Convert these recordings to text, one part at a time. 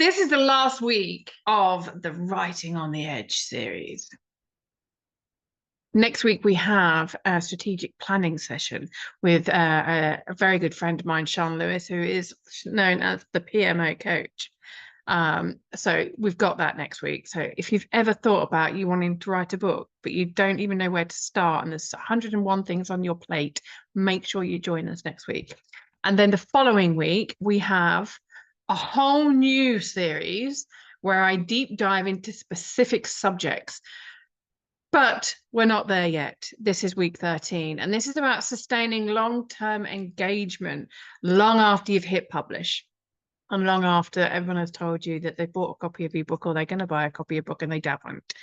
this is the last week of the Writing on the Edge series. Next week, we have a strategic planning session with a very good friend of mine, Sean Lewis, who is known as the PMO coach. So we've got that next week. So if you've ever thought about you wanting to write a book, but you don't even know where to start, and there's 101 things on your plate, make sure you join us next week. And then the following week, we have a whole new series where I deep dive into specific subjects. But we're not there yet. This is week 13, and this is about sustaining long-term engagement long after you've hit publish and long after everyone has told you that they bought a copy of your book or they're going to buy a copy of your book and they haven't.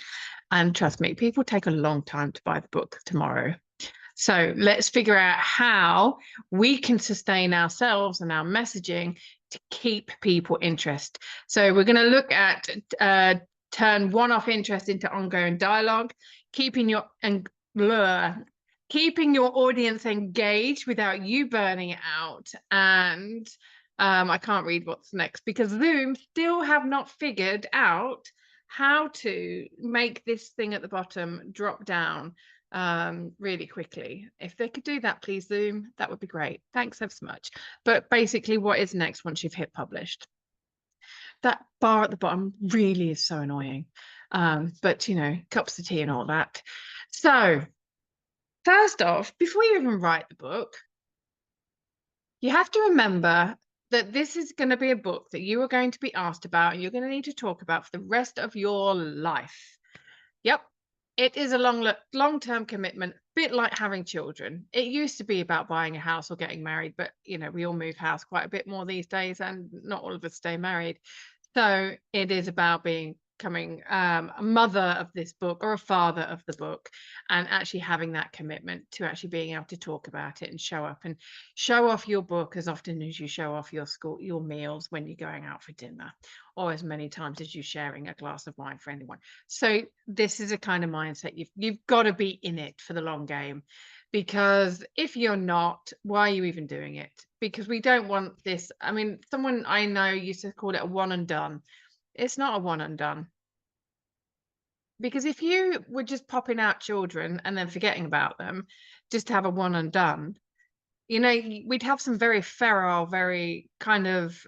And trust me, people take a long time to buy the book tomorrow. So let's figure out how we can sustain ourselves and our messaging to keep people interested. So we're going to look at turn one-off interest into ongoing dialogue, keeping your audience engaged without you burning it out. And I can't read what's next because Zoom still have not figured out how to make this thing at the bottom drop down really quickly. If they could do that, please, Zoom, that would be great. Thanks ever so much. But basically, what is next once you've hit published? That bar at the bottom really is so annoying. But, you know, cups of tea and all that. So first off, before you even write the book, you have to remember that this is going to be a book that you are going to be asked about and you're going to need to talk about for the rest of your life. Yep. It is a long-term commitment, a bit like having children. It used to be about buying a house or getting married, but, you know, we all move house quite a bit more these days and not all of us stay married. So it is about becoming a mother of this book or a father of the book and actually having that commitment to actually being able to talk about it and show up and show off your book as often as you show off your meals when you're going out for dinner, or as many times as you're sharing a glass of wine for anyone. So this is a kind of mindset you've got to be in it for the long game, because if you're not, why are you even doing it? Because we don't want this. I mean, someone I know used to call it a one and done. It's not a one and done. Because if you were just popping out children and then forgetting about them, just to have a one and done, you know, we'd have some very feral, very kind of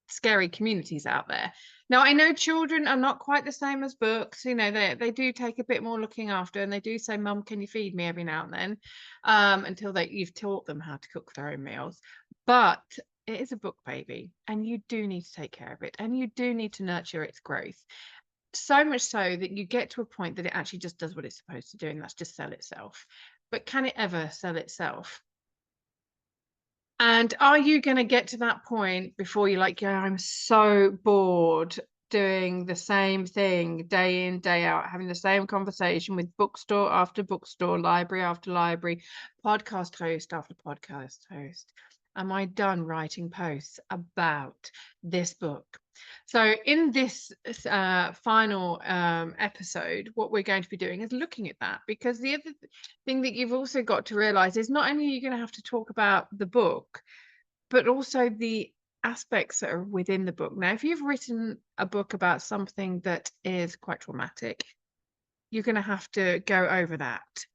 scary communities out there. Now, I know children are not quite the same as books. You know, they do take a bit more looking after, and they do say, "Mum, can you feed me?" every now and then, until you've taught them how to cook their own meals. But it is a book, baby, and you do need to take care of it, and you do need to nurture its growth. So much so that you get to a point that it actually just does what it's supposed to do, and that's just sell itself. But can it ever sell itself? And are you going to get to that point before you're like, yeah, I'm so bored doing the same thing day in, day out, having the same conversation with bookstore after bookstore, library after library, podcast host after podcast host? Am I done writing posts about this book? So in this final episode, what we're going to be doing is looking at that, because the other thing that you've also got to realize is not only are you going to have to talk about the book, but also the aspects that are within the book. Now, if you've written a book about something that is quite traumatic, you're going to have to go over that.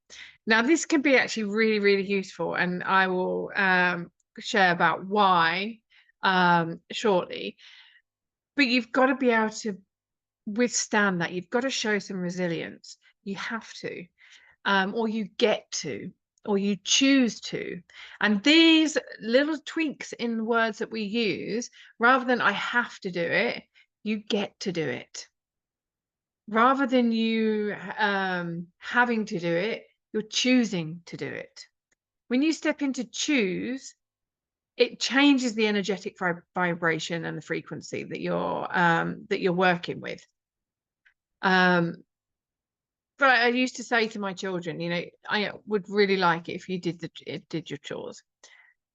Now, this can be actually really, really useful, and I will share about why shortly. But you've got to be able to withstand that. You've got to show some resilience. You have to, or you get to, or you choose to. And these little tweaks in the words that we use, rather than I have to do it, you get to do it. Rather than you having to do it, you're choosing to do it. When you step into choose, it changes the energetic vibration and the frequency that you're working with. But I used to say to my children, you know, I would really like it if you did your chores.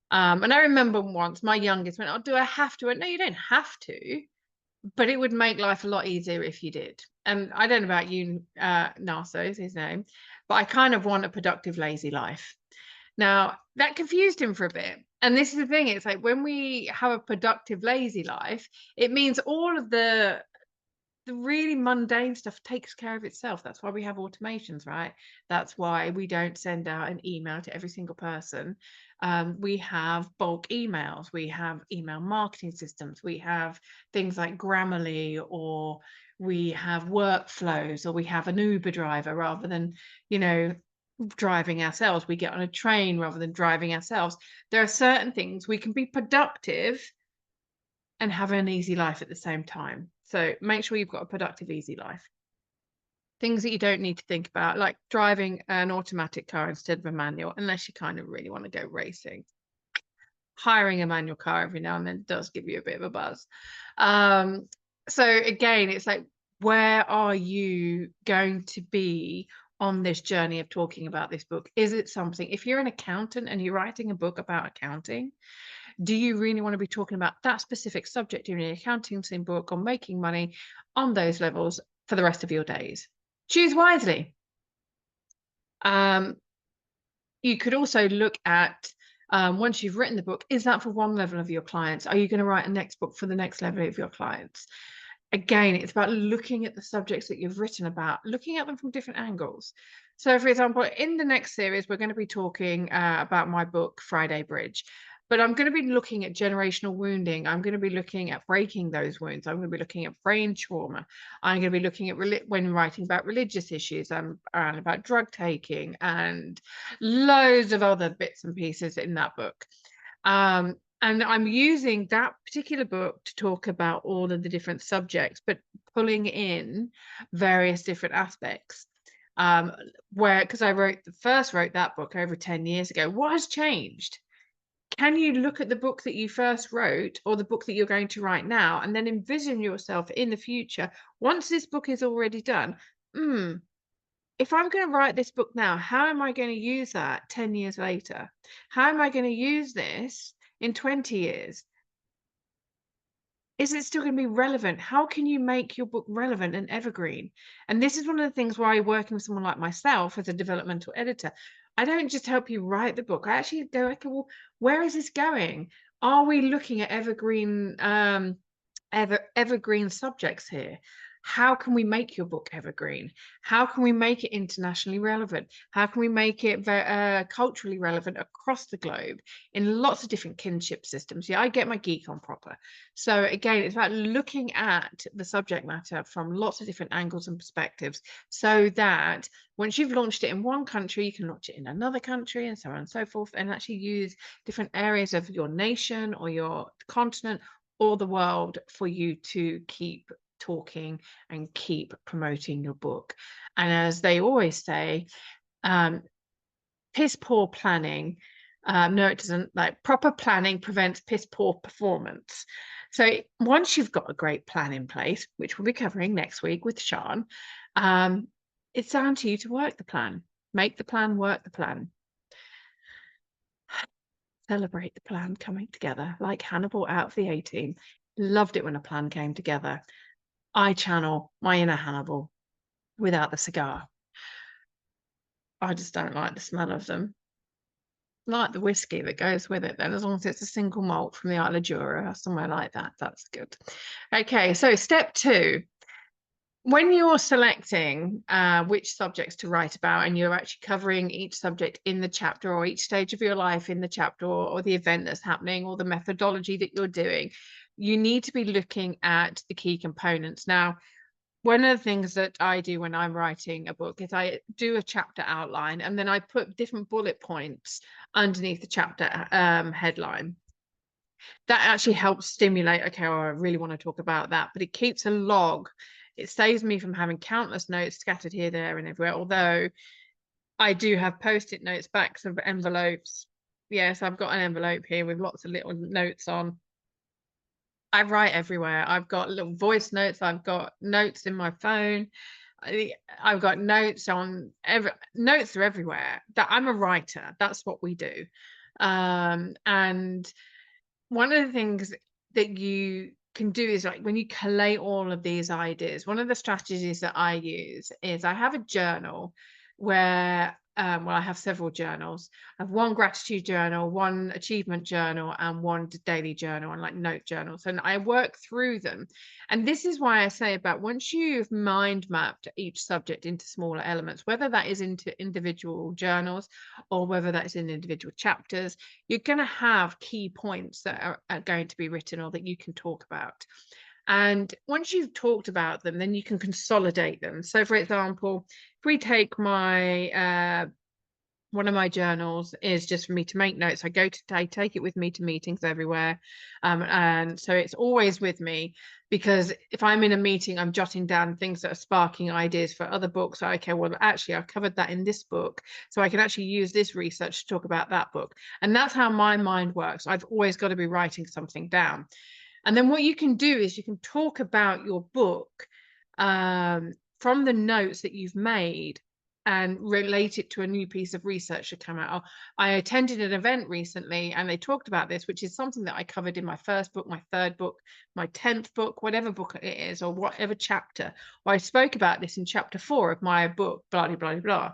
And I remember once my youngest went, "Oh, do I have to?" I went, "No, you don't have to, but it would make life a lot easier if you did." And I don't know about you, Narso is his name, but I kind of want a productive, lazy life. Now, that confused him for a bit. And this is the thing, it's like when we have a productive, lazy life, it means all of the really mundane stuff takes care of itself. That's why we have automations, right? That's why we don't send out an email to every single person. We have bulk emails, we have email marketing systems, we have things like Grammarly, or we have workflows, or we have an Uber driver rather than, you know, driving ourselves. We get on a train rather than driving ourselves. There are certain things we can be productive and have an easy life at the same time. So make sure you've got a productive, easy life. Things that you don't need to think about, like driving an automatic car instead of a manual, unless you kind of really want to go racing. Hiring a manual car every now and then does give you a bit of a buzz. So again, it's like, where are you going to be on this journey of talking about this book? Is it something, if you're an accountant and you're writing a book about accounting, do you really want to be talking about that specific subject in an accounting book on making money on those levels for the rest of your days? Choose wisely. You could also look at, once you've written the book, is that for one level of your clients? Are you going to write a next book for the next level of your clients? Again, it's about looking at the subjects that you've written about, looking at them from different angles. So, for example, in the next series, we're going to be talking about my book, Friday Bridge. But I'm going to be looking at generational wounding. I'm going to be looking at breaking those wounds. I'm going to be looking at brain trauma. I'm going to be looking at, when writing about religious issues, and about drug taking and loads of other bits and pieces in that book. And I'm using that particular book to talk about all of the different subjects, but pulling in various different aspects. Because I first wrote that book over 10 years ago. What has changed? Can you look at the book that you first wrote, or the book that you're going to write now, and then envision yourself in the future, once this book is already done? If I'm going to write this book now, how am I going to use that 10 years later? How am I going to use this in 20 years? Is it still going to be relevant? How can you make your book relevant and evergreen? And this is one of the things why working with someone like myself as a developmental editor, I don't just help you write the book. I actually go, okay, well, where is this going? Are we looking at evergreen evergreen subjects here? How can we make your book evergreen? How can we make it internationally relevant? How can we make it culturally relevant across the globe in lots of different kinship systems? Yeah, I get my geek on proper. So again, it's about looking at the subject matter from lots of different angles and perspectives, so that once you've launched it in one country, you can launch it in another country, and so on and so forth, and actually use different areas of your nation or your continent or the world for you to keep talking and keep promoting your book. And as they always say, piss poor planning, no, it doesn't, like, proper planning prevents piss poor performance. So once you've got a great plan in place, which we'll be covering next week with Sean, it's down to you to work the plan, make the plan, work the plan. Celebrate the plan coming together, like Hannibal out of the A-Team. Loved it when a plan came together. I channel my inner Hannibal without the cigar. I just don't like the smell of them. Like the whiskey that goes with it, then, as long as it's a single malt from the Isle of Jura or somewhere like that, that's good. Okay, so step 2. When you're selecting which subjects to write about, and you're actually covering each subject in the chapter, or each stage of your life in the chapter, or the event that's happening, or the methodology that you're doing, you need to be looking at the key components. Now, one of the things that I do when I'm writing a book is I do a chapter outline, and then I put different bullet points underneath the chapter headline. That actually helps stimulate, okay, oh, I really want to talk about that, but it keeps a log. It saves me from having countless notes scattered here, there, and everywhere, although I do have post-it notes, backs of envelopes. Yes, I've got an envelope here with lots of little notes on. I write everywhere. I've got little voice notes. I've got notes in my phone. I've got notes on notes are everywhere. That I'm a writer. That's what we do. And one of the things that you can do is, like, when you collate all of these ideas, one of the strategies that I use is I have a journal where well, I have several journals. I have one gratitude journal, one achievement journal, and one daily journal, and like note journals. And I work through them. And this is why I say about once you've mind mapped each subject into smaller elements, whether that is into individual journals or whether that's in individual chapters, you're going to have key points that are going to be written or that you can talk about. And once you've talked about them, then you can consolidate them. So, for example, if we take my one of my journals is just for me to make notes. I take it with me to meetings everywhere, and so it's always with me, because if I'm in a meeting, I'm jotting down things that are sparking ideas for other books. Okay, well, actually, I've covered that in this book, so I can actually use this research to talk about that book. And that's how my mind works. I've always got to be writing something down. And then what you can do is you can talk about your book from the notes that you've made and relate it to a new piece of research that came out. I attended an event recently and they talked about this, which is something that I covered in my first book, my third book, my 10th book, whatever book it is, or whatever chapter. Well, I spoke about this in chapter 4 of my book, blah, blah, blah, blah.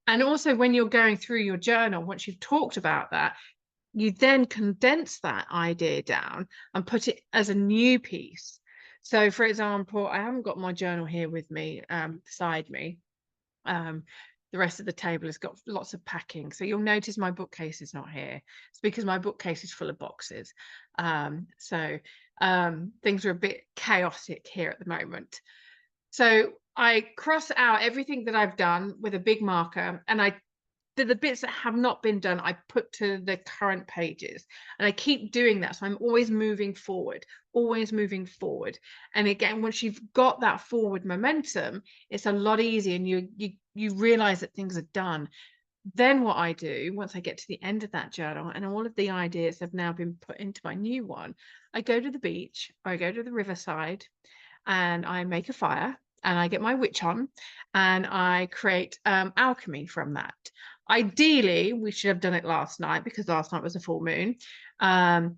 And also when you're going through your journal, once you've talked about that, you then condense that idea down and put it as a new piece. So, for example, I haven't got my journal here with me, beside me. The rest of the table has got lots of packing. So you'll notice my bookcase is not here. It's because my bookcase is full of boxes. Things are a bit chaotic here at the moment. So I cross out everything that I've done with a big marker, and the bits that have not been done, I put to the current pages, and I keep doing that. So I'm always moving forward, always moving forward. And again, once you've got that forward momentum, it's a lot easier, and you realize that things are done. Then what I do, once I get to the end of that journal and all of the ideas have now been put into my new one, I go to the beach, or I go to the riverside, and I make a fire, and I get my witch on, and I create alchemy from that. Ideally, we should have done it last night because last night was a full moon. And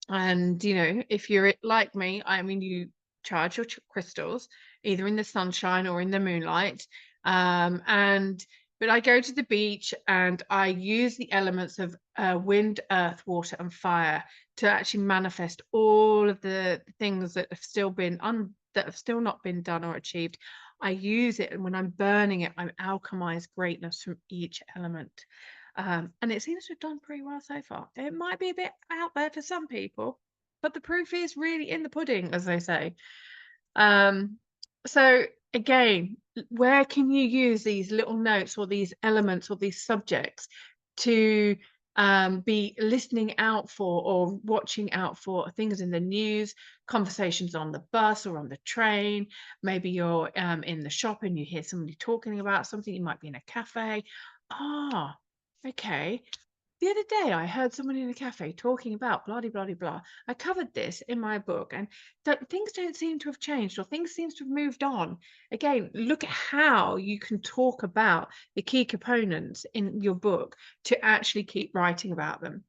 if you're like me, I mean, you charge your crystals either in the sunshine or in the moonlight. But I go to the beach and I use the elements of wind, earth, water, and fire to actually manifest all of the things that have still not been done or achieved. I use it, and when I'm burning it, I alchemize greatness from each element. And it seems to have done pretty well so far. It might be a bit out there for some people, but the proof is really in the pudding, as they say. So again, where can you use these little notes or these elements or these subjects to be listening out for or watching out for things in the news, conversations on the bus or on the train? Maybe you're in the shop and you hear somebody talking about something. You might be in a cafe. Okay. The other day, I heard someone in a cafe talking about blah, blah, blah, blah. I covered this in my book, and things don't seem to have changed, or things seem to have moved on. Again, look at how you can talk about the key components in your book to actually keep writing about them.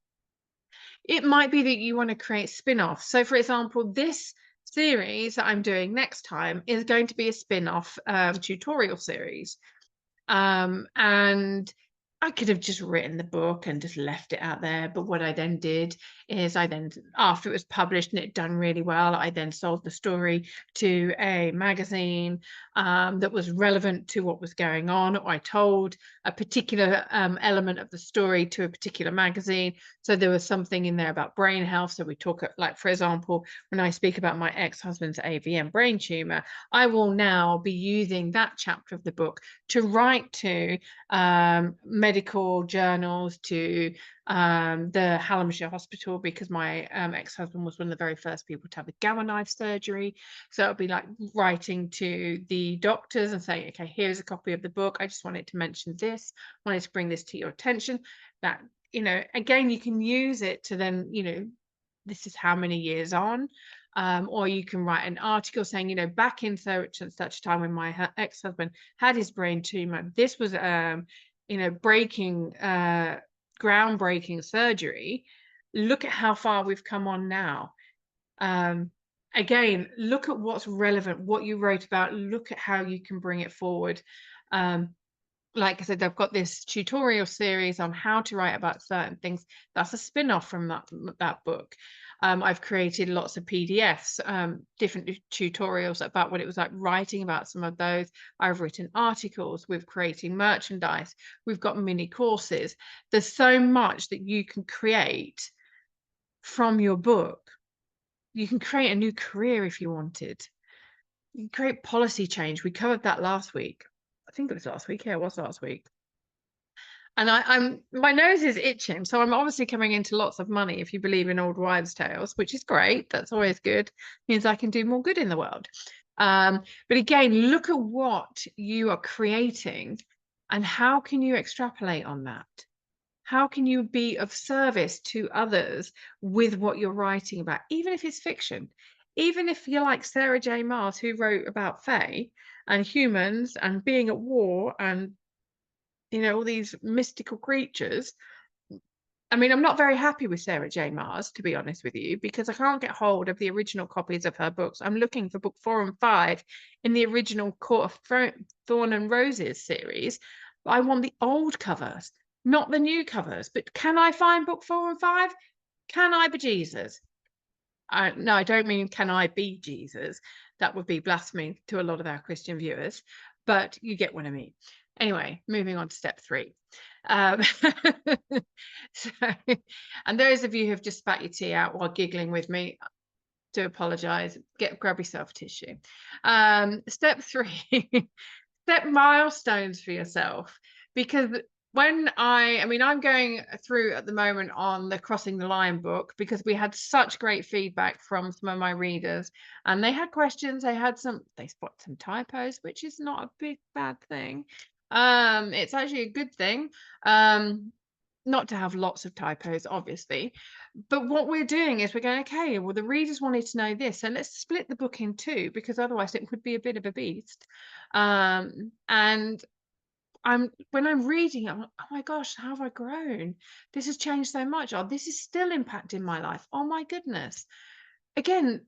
It might be that you want to create spin-offs. So, for example, this series that I'm doing next time is going to be a spin-off tutorial series. And I could have just written the book and just left it out there. But what I then did is after it was published and it done really well, I then sold the story to a magazine that was relevant to what was going on. Or I told a particular element of the story to a particular magazine. So there was something in there about brain health. So we talk, like, for example, when I speak about my ex-husband's AVM brain tumor, I will now be using that chapter of the book to write to medical journals, to the Hallamshire Hospital, because my ex-husband was one of the very first people to have the gamma knife surgery. So it'll be like writing to the doctors and saying, okay, here's a copy of the book. I just wanted to mention this, wanted to bring this to your attention. That, again, you can use it to then, this is how many years on. Or you can write an article saying, back in such and such time when my ex-husband had his brain tumor, this was, groundbreaking surgery. Look at how far we've come on now. Again, look at what's relevant, what you wrote about, look at how you can bring it forward. like I said, I've got this tutorial series on how to write about certain things. That's a spin-off from that book. I've created lots of PDFs, different tutorials about what it was like writing about some of those. I've written articles with creating merchandise. We've got mini courses. There's so much that you can create from your book. You can create a new career if you wanted. You can create policy change. We covered that last week. I think it was last week. Yeah, it was last week. And I'm my nose is itching, so I'm obviously coming into lots of money if you believe in old wives' tales, which is great. That's always good. Means I can do more good in the world. But again, look at what you are creating and how can you extrapolate on that? How can you be of service to others with what you're writing about, even if it's fiction? Even if you're like Sarah J. Maas, who wrote about Fae and humans and being at war and all these mystical creatures. I mean, I'm not very happy with Sarah J. Maas, to be honest with you, because I can't get hold of the original copies of her books. I'm looking for book 4 and 5 in the original Court of Thorn and Roses series. But I want the old covers, not the new covers. But can I find book 4 and 5? Can I be Jesus? No, I don't mean can I be Jesus? That would be blasphemy to a lot of our Christian viewers, but you get what I mean. Anyway, moving on to step 3. Um, so, and those of you who have just spat your tea out while giggling with me, do apologise. Grab yourself a tissue. Step 3, set milestones for yourself, because I mean, I'm going through at the moment on the Crossing the Line book because we had such great feedback from some of my readers, and they had questions. They spot some typos, which is not a big bad thing. It's actually a good thing. Not to have lots of typos, obviously, but what we're doing is we're going, okay, well, the readers wanted to know this, so let's split the book in 2 because otherwise it would be a bit of a beast. And when I'm reading it, I'm like, oh my gosh, how have I grown? This has changed so much. Oh, this is still impacting my life. Oh my goodness. Again,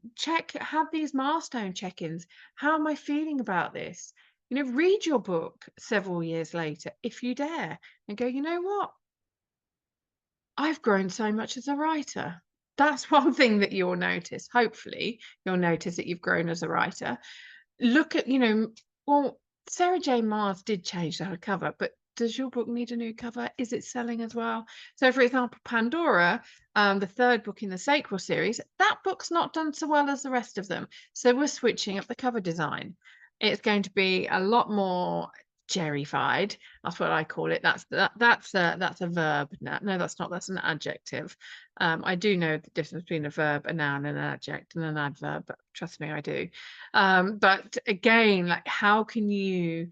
have these milestone check-ins. How am I feeling about this? Read your book several years later, if you dare, and go, you know what? I've grown so much as a writer. That's one thing that you'll notice. Hopefully, you'll notice that you've grown as a writer. Look at, well, Sarah J. Maas did change her cover, but does your book need a new cover? Is it selling as well? So, for example, Pandora, the 3rd book in the Sacral series, that book's not done so well as the rest of them. So we're switching up the cover design. It's going to be a lot more Jerry-fied. That's what I call it. That's a verb. No, that's not. That's an adjective. I do know the difference between a verb, a noun, and an adjective, and an adverb. But trust me, I do. But again, like, how can you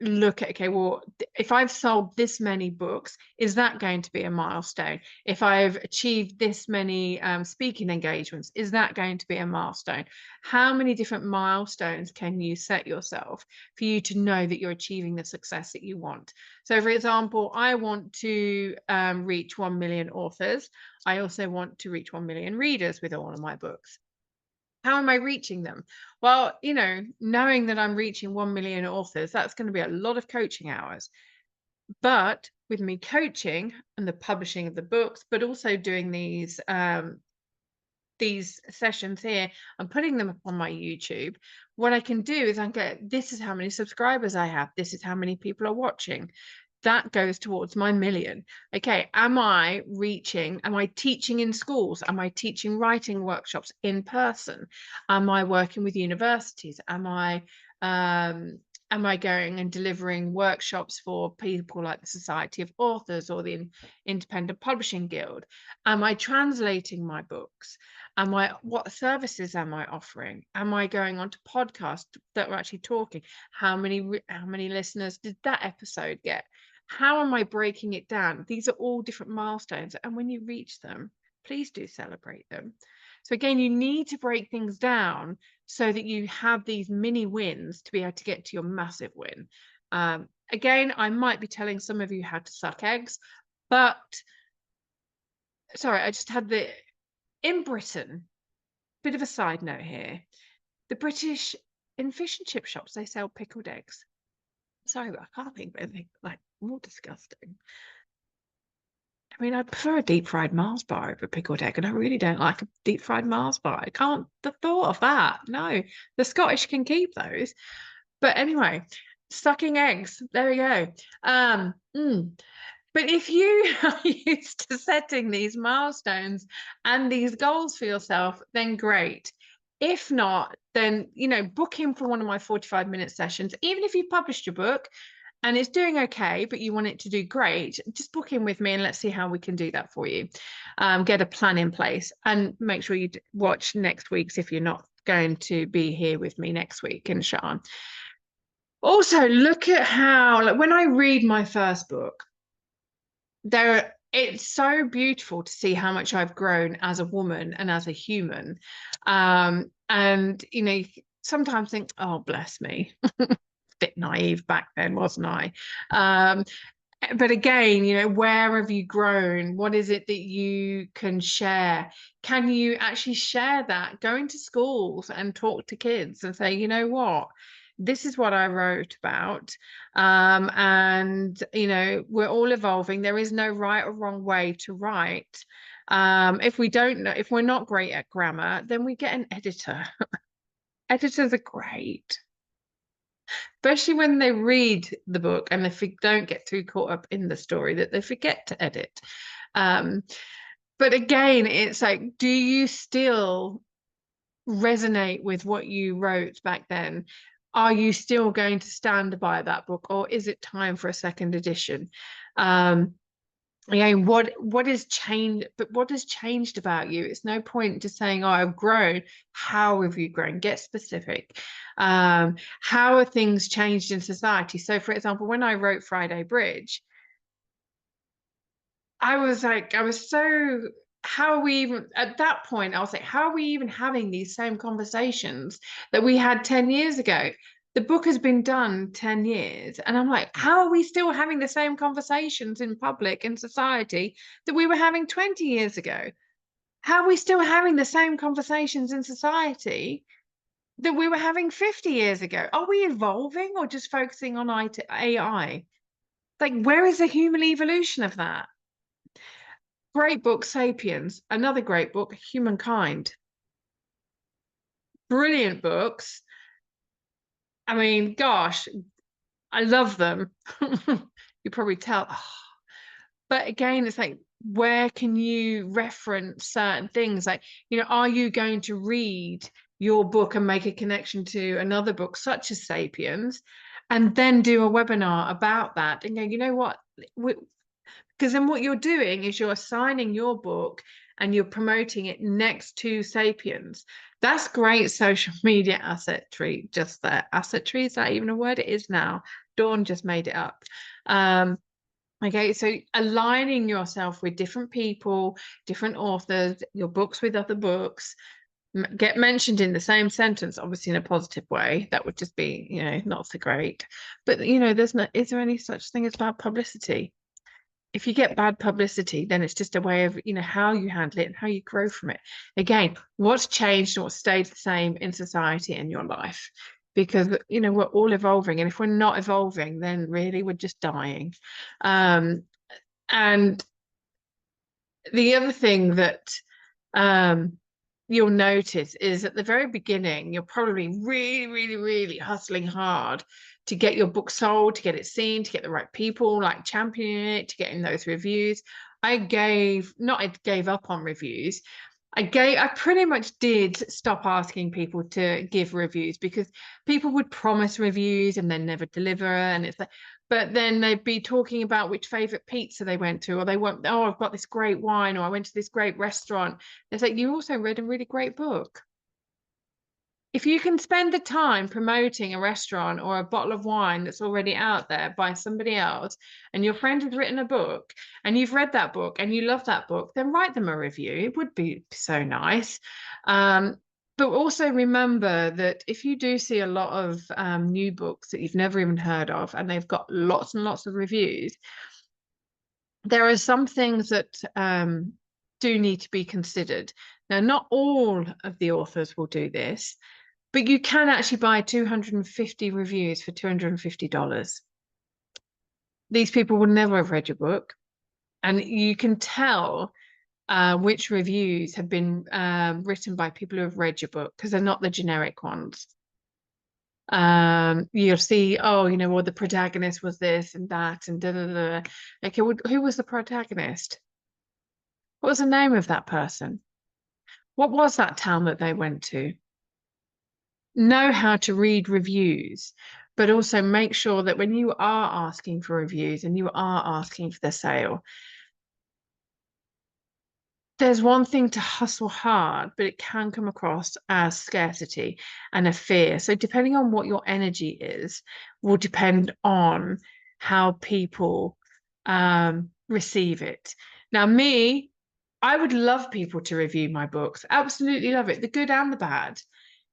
look at, okay, well, if I've sold this many books, is that going to be a milestone? If I've achieved this many speaking engagements, is that going to be a milestone? How many different milestones can you set yourself for you to know that you're achieving the success that you want? So, for example, I want to reach 1 million authors. I also want to reach 1 million readers with all of my books. How am I reaching them? Well, knowing that I'm reaching 1 million authors, that's going to be a lot of coaching hours. But with me coaching and the publishing of the books, but also doing these sessions here and putting them up on my YouTube, what I can do is I go, this is how many subscribers I have. This is how many people are watching. That goes towards my million. Okay, am I teaching in schools? Am I teaching writing workshops in person? Am I working with universities? Am I going and delivering workshops for people like the Society of Authors or the Independent Publishing Guild? Am I translating my books? What services am I offering? Am I going on to podcasts that are actually talking? How many listeners did that episode get? How am I breaking it down? These are all different milestones. And when you reach them, please do celebrate them. So again, you need to break things down so that you have these mini wins to be able to get to your massive win. Again, I might be telling some of you how to suck eggs, but sorry, I just had in Britain, bit of a side note here. The British, in fish and chip shops, they sell pickled eggs. sorry, but I can't think of anything like more disgusting. I mean, I prefer a deep fried Mars bar over a pickled egg, and I really don't like a deep fried Mars bar. I can't, the thought of that. No, the Scottish can keep those. But anyway, sucking eggs. There we go. But if you are used to setting these milestones and these goals for yourself, then great. If not, then, book in for one of my 45-minute sessions. Even if you've published your book and it's doing okay, but you want it to do great, just book in with me and let's see how we can do that for you. Get a plan in place and make sure you watch next week's if you're not going to be here with me next week in Sharn. Also, look at how, like, when I read my first book, it's so beautiful to see how much I've grown as a woman and as a human. And you sometimes think, oh, bless me. Bit naive back then, wasn't I? But again, where have you grown? What is it that you can share? Can you actually share that? Go into schools and talk to kids and say, you know what? This is what I wrote about. And we're all evolving. There is no right or wrong way to write. If we're not great at grammar, then we get an editor. Editors are great, especially when they read the book and they don't get too caught up in the story that they forget to edit. But again, it's like, do you still resonate with what you wrote back then? Are you still going to stand by that book, or is it time for a second edition? What has changed? But what has changed about you? It's no point just saying, oh, I've grown. How have you grown? Get specific. How are things changed in society? So, for example, when I wrote Friday Bridge, I was so, how are we even, at that point, I was like, how are we even having these same conversations that we had 10 years ago? The book has been done 10 years. And I'm like, how are we still having the same conversations in public, in society, that we were having 20 years ago? How are we still having the same conversations in society that we were having 50 years ago? Are we evolving or just focusing on AI? Like, where is the human evolution of that? Great book, Sapiens. Another great book, Humankind. Brilliant books. I mean, gosh, I love them. You probably tell. Oh. But again, it's like, where can you reference certain things? Like, are you going to read your book and make a connection to another book, such as Sapiens, and then do a webinar about that and go, you know what? Because then what you're doing is you're assigning your book and you're promoting it next to Sapiens. That's great social media assetry, just there. Assetry, is that even a word? It is now. Dawn just made it up. Okay, so aligning yourself with different people, different authors, your books with other books, get mentioned in the same sentence, obviously in a positive way. That would just be, not so great. But, is there any such thing as bad publicity? If you get bad publicity, then it's just a way of, how you handle it and how you grow from it. Again, what's changed and what stayed the same in society and your life? Because, we're all evolving. And if we're not evolving, then really we're just dying. And the other thing that you'll notice is at the very beginning, you're probably really, really, really hustling hard to get your book sold, to get it seen, to get the right people like championing it, to get in those reviews. I gave up on reviews. I pretty much did stop asking people to give reviews because people would promise reviews and then never deliver. And it's like, but then they'd be talking about which favorite pizza they went to, or they want, oh, I've got this great wine, or I went to this great restaurant. It's like, you also read a really great book. If you can spend the time promoting a restaurant or a bottle of wine that's already out there by somebody else, and your friend has written a book and you've read that book and you love that book, then write them a review. It would be so nice. But also remember that if you do see a lot of new books that you've never even heard of and they've got lots and lots of reviews, there are some things that do need to be considered. Now, not all of the authors will do this, but you can actually buy 250 reviews for $250. These people will never have read your book, and you can tell which reviews have been written by people who have read your book because they're not the generic ones. You'll see, oh, well, the protagonist was this and that and da da da. Okay, well, who was the protagonist? What was the name of that person? What was that town that they went to? Know how to read reviews, but also make sure that when you are asking for reviews and you are asking for the sale, there's one thing to hustle hard, but it can come across as scarcity and a fear. So depending on what your energy is, will depend on how people receive it. Now, me, I would love people to review my books. Absolutely love it, the good and the bad.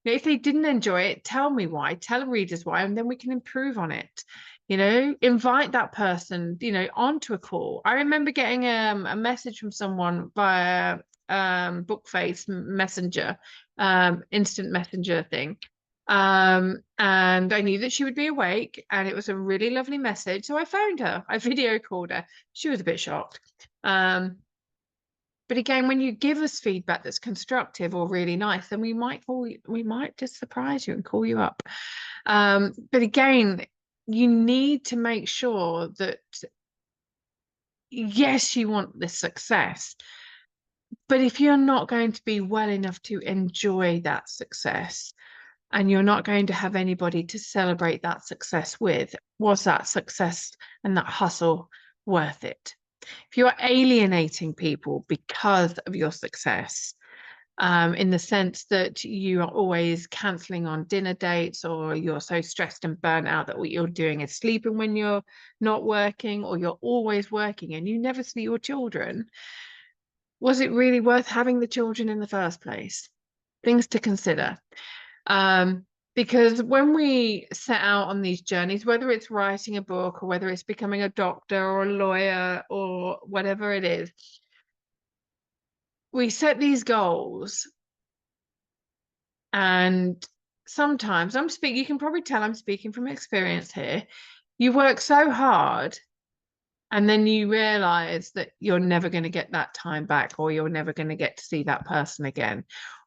If they didn't enjoy it, tell me why, tell readers why, and then we can improve on it. Invite that person, onto a call. I remember getting a message from someone via Bookface Messenger, instant messenger thing. And I knew that she would be awake, and it was a really lovely message. So I phoned her, I video called her. She was a bit shocked. But again, when you give us feedback that's constructive or really nice, then we might just surprise you and call you up. But again, you need to make sure that, yes, you want this success, but if you're not going to be well enough to enjoy that success, and you're not going to have anybody to celebrate that success with, was that success and that hustle worth it? If you are alienating people because of your success, in the sense that you are always cancelling on dinner dates, or you're so stressed and burnt out that what you're doing is sleeping when you're not working, or you're always working and you never see your children, was it really worth having the children in the first place? Things to consider. Because when we set out on these journeys, whether it's writing a book or whether it's becoming a doctor or a lawyer or whatever it is, we set these goals, and sometimes you can probably tell I'm speaking from experience here. You work so hard and then you realize that you're never going to get that time back, or you're never going to get to see that person again,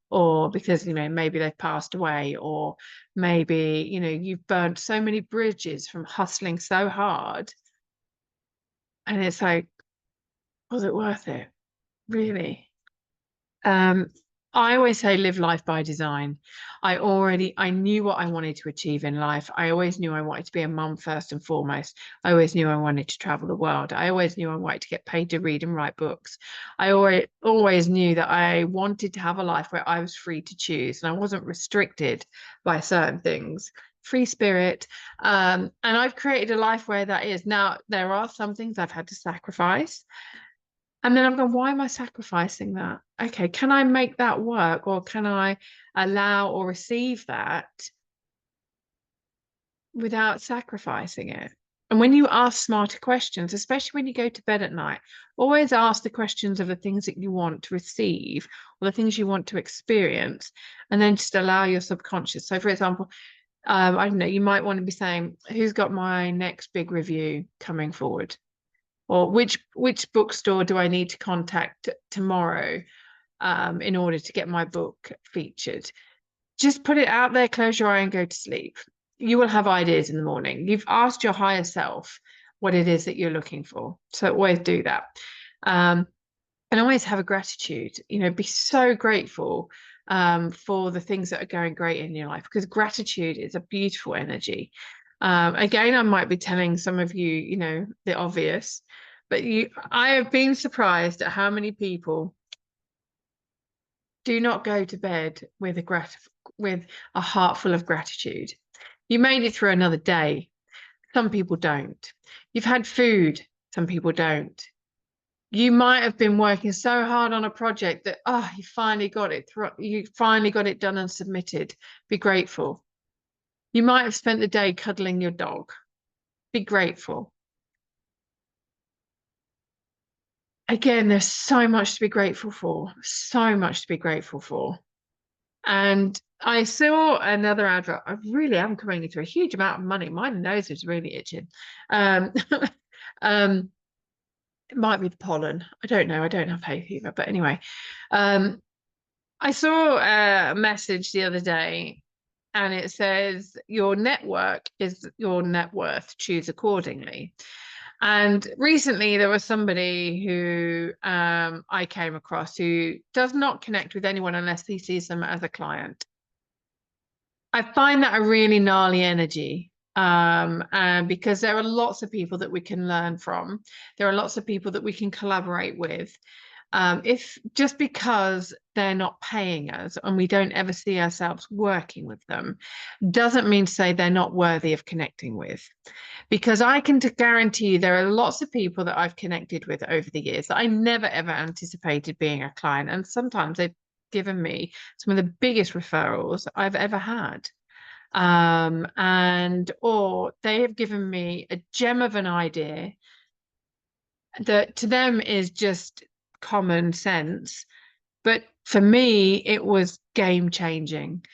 or because maybe they've passed away, or maybe you've burnt so many bridges from hustling so hard, and it's like, was it worth it, really? I always say live life by design. I knew what I wanted to achieve in life. I always knew I wanted to be a mum first and foremost. I always knew I wanted to travel the world. I always knew I wanted to get paid to read and write books. I always knew that I wanted to have a life where I was free to choose and I wasn't restricted by certain things. Free spirit. And I've created a life where that is. Now, there are some things I've had to sacrifice. And then I'm going, why am I sacrificing that? Okay, can I make that work, or can I allow or receive that without sacrificing it? And when you ask smarter questions, especially when you go to bed at night, always ask the questions of the things that you want to receive or the things you want to experience, and then just allow your subconscious. So, for example, I don't know, you might want to be saying, who's got my next big review coming forward? Or which bookstore do I need to contact tomorrow in order to get my book featured? Just put it out there, close your eye and go to sleep. You will have ideas in the morning. You've asked your higher self what it is that you're looking for. So always do that. And always have a gratitude. Be so grateful for the things that are going great in your life, because gratitude is a beautiful energy. Again, I might be telling some of you, the obvious, but I have been surprised at how many people do not go to bed with a heart full of gratitude. You made it through another day. Some people don't. You've had food. Some people don't. You might have been working so hard on a project that, you finally got it through. You finally got it done and submitted. Be grateful. You might have spent the day cuddling your dog. Be grateful. Again, there's so much to be grateful for. So much to be grateful for. And I saw another advert. I really am coming into a huge amount of money. My nose is really itching. It might be the pollen. I don't know. I don't have hay fever, but anyway, um, I saw a message the other day, and it says your network is your net worth. Choose accordingly. And recently, there was somebody who I came across who does not connect with anyone unless he sees them as a client. I find that a really gnarly energy, and because there are lots of people that we can learn from. There are lots of people that we can collaborate with. If just because they're not paying us and we don't ever see ourselves working with them, doesn't mean to say they're not worthy of connecting with. Because I can guarantee you there are lots of people that I've connected with over the years that I never ever anticipated being a client. And sometimes they've given me some of the biggest referrals I've ever had. And or they have given me a gem of an idea that to them is just common sense. But for me, it was game changing.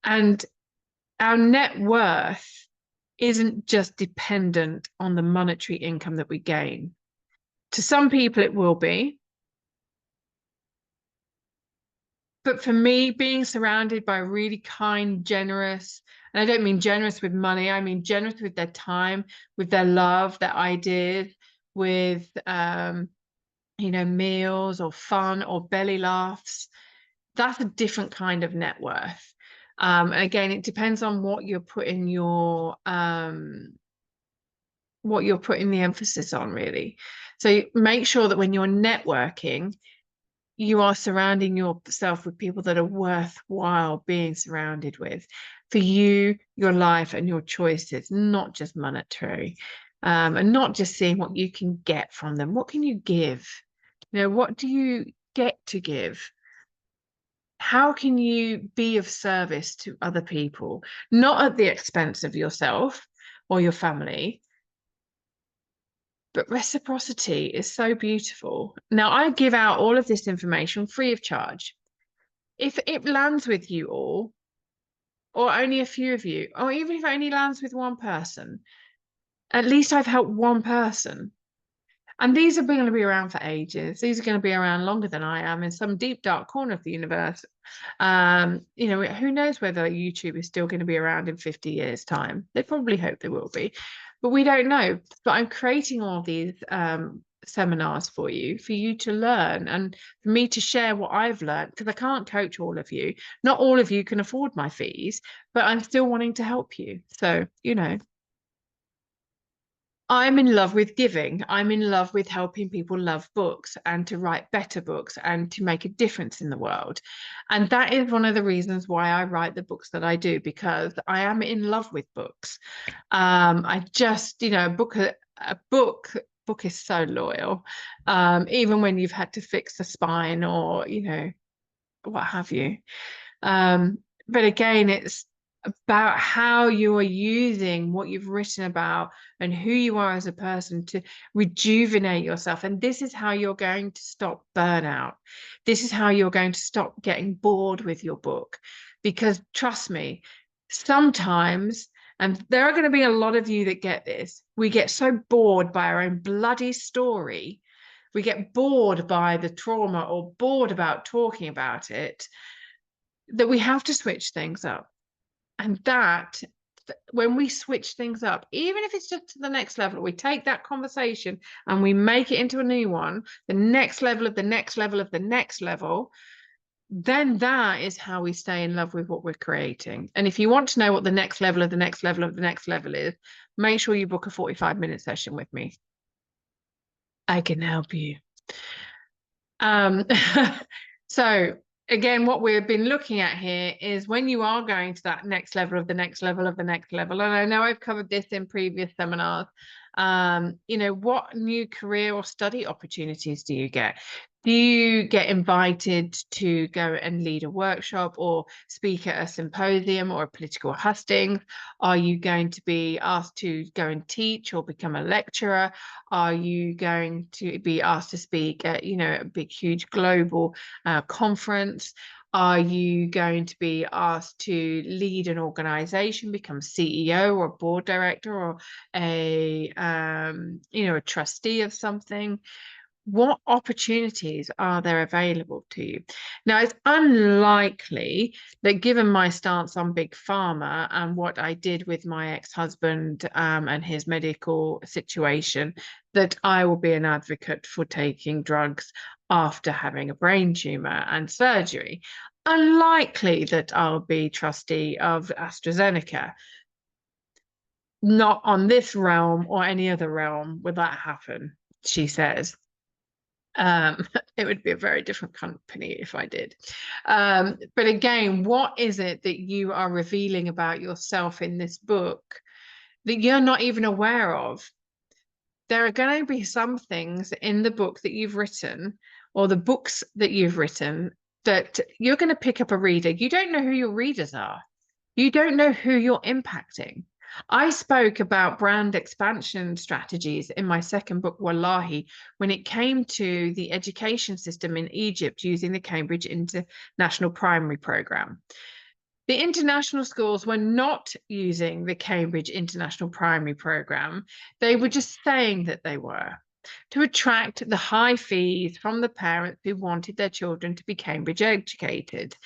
And our net worth isn't just dependent on the monetary income that we gain. To some people, it will be. But for me, being surrounded by really kind, generous, and I don't mean generous with money, I mean generous with their time, with their love, their ideas, with meals or fun or belly laughs. That's a different kind of net worth. And again, it depends on what you're putting the emphasis on, really. So make sure that when you're networking, you are surrounding yourself with people that are worthwhile being surrounded with for you, your life, and your choices, not just monetary, and not just seeing what you can get from them. What can you give? What do you get to give? How can you be of service to other people, not at the expense of yourself or your family? But reciprocity is so beautiful. Now, I give out all of this information free of charge. If it lands with you all, or only a few of you, or even if it only lands with one person, at least I've helped one person. And these are going to be around for ages. These are going to be around longer than I am in some deep, dark corner of the universe. Who knows whether YouTube is still going to be around in 50 years' time? They probably hope they will be, but we don't know. But I'm creating all these seminars for you to learn and for me to share what I've learned, because I can't coach all of you. Not all of you can afford my fees, but I'm still wanting to help you. So, I'm in love with giving. I'm in love with helping people love books and to write better books and to make a difference in the world. And that is one of the reasons why I write the books that I do, because I am in love with books. I just, a book is so loyal. Even when you've had to fix the spine or, what have you. But again, it's about how you are using what you've written about and who you are as a person to rejuvenate yourself. And this is how you're going to stop burnout. This is how you're going to stop getting bored with your book. Because trust me, sometimes, and there are going to be a lot of you that get this, we get so bored by our own bloody story. We get bored by the trauma or bored about talking about it, that we have to switch things up. And that when we switch things up, even if it's just to the next level, we take that conversation and we make it into a new one, the next level of the next level of the next level, then that is how we stay in love with what we're creating. And if you want to know what the next level of the next level of the next level is, make sure you book a 45-minute session with me. I can help you. So again, what we've been looking at here is when you are going to that next level of the next level of the next level, and I know I've covered this in previous seminars, what new career or study opportunities do you get? Do you get invited to go and lead a workshop or speak at a symposium or a political hustings? Are you going to be asked to go and teach or become a lecturer? Are you going to be asked to speak at, a big, huge global conference? Are you going to be asked to lead an organization, become CEO or a board director or a a trustee of something? What opportunities are there available to you? Now, it's unlikely that, given my stance on big pharma and what I did with my ex-husband and his medical situation, that I will be an advocate for taking drugs after having a brain tumor and surgery. Unlikely that I'll be trustee of AstraZeneca. Not on this realm or any other realm will that happen, she says. It would be a very different company if I did. But again, what is it that you are revealing about yourself in this book that you're not even aware of? There are going to be some things in the book that you've written or the books that you've written that you're going to pick up a reader. You don't know who your readers are. You don't know who you're impacting. I spoke about brand expansion strategies in my second book, Wallahi, when it came to the education system in Egypt using the Cambridge International Primary Programme. The international schools were not using the Cambridge International Primary Programme. They were just saying that they were, to attract the high fees from the parents who wanted their children to be Cambridge educated.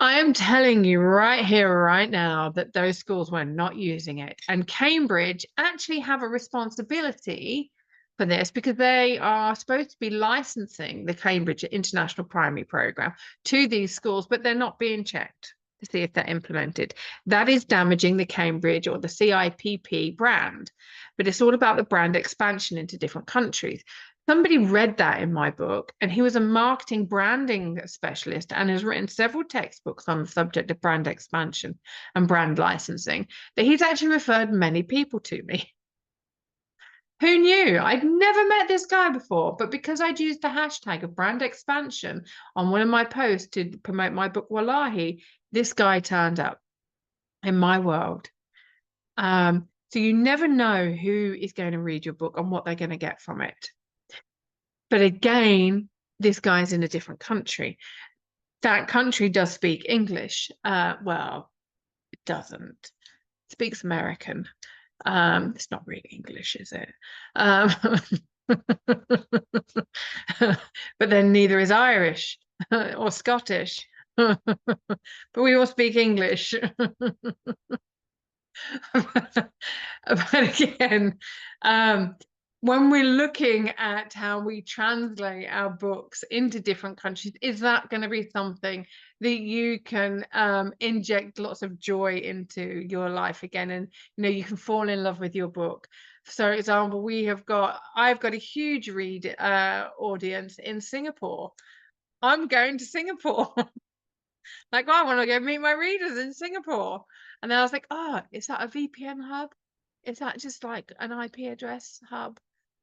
I am telling you right here, right now, that those schools were not using it. And Cambridge actually have a responsibility for this because they are supposed to be licensing the Cambridge International Primary Programme to these schools, but they're not being checked to see if they're implemented. That is damaging the Cambridge or the CIPP brand. But it's all about the brand expansion into different countries. Somebody read that in my book, and he was a marketing branding specialist and has written several textbooks on the subject of brand expansion and brand licensing that he's actually referred many people to me. Who knew? I'd never met this guy before, but because I'd used the hashtag of brand expansion on one of my posts to promote my book Wallahi, this guy turned up in my world. So you never know who is going to read your book and what they're going to get from it. But again, this guy's in a different country. That country does speak English. Well, it doesn't. It speaks American. It's not really English, is it? But then neither is Irish or Scottish. But we all speak English. But again, when we're looking at how we translate our books into different countries, is that going to be something that you can inject lots of joy into your life again? And you can fall in love with your book. For example, I've got a huge read audience in Singapore. I'm going to Singapore. Like, I want to go meet my readers in Singapore. And then I was like, oh, is that a VPN hub? Is that just like an IP address hub?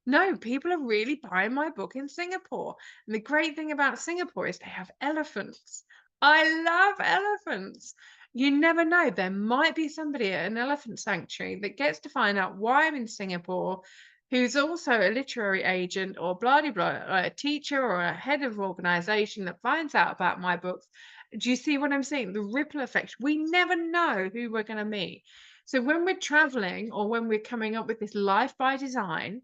No, people are really buying my book in Singapore. And the great thing about Singapore is they have elephants. I love elephants. You never know. There might be somebody at an elephant sanctuary that gets to find out why I'm in Singapore, who's also a literary agent or blah, blah, blah, a teacher or a head of organization that finds out about my books. Do you see what I'm saying? The ripple effect. We never know who we're going to meet. So when we're traveling or when we're coming up with this life by design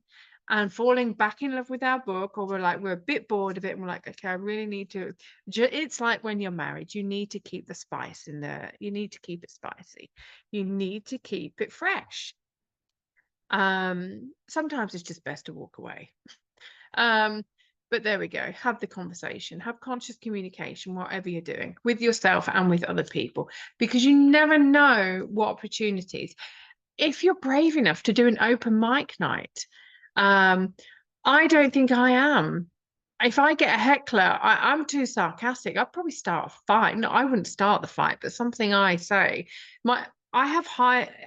and falling back in love with our book, or we're a bit bored of it and we're like, okay, I really need to, it's like when you're married, you need to keep the spice in there. You need to keep it spicy. You need to keep it fresh. Sometimes it's just best to walk away. But there we go. Have the conversation, have conscious communication, whatever you're doing with yourself and with other people, because you never know what opportunities. If you're brave enough to do an open mic night, I don't think I am. If I get a heckler, I'm too sarcastic. I'd probably start a fight. No, I wouldn't start the fight, but something I say. I have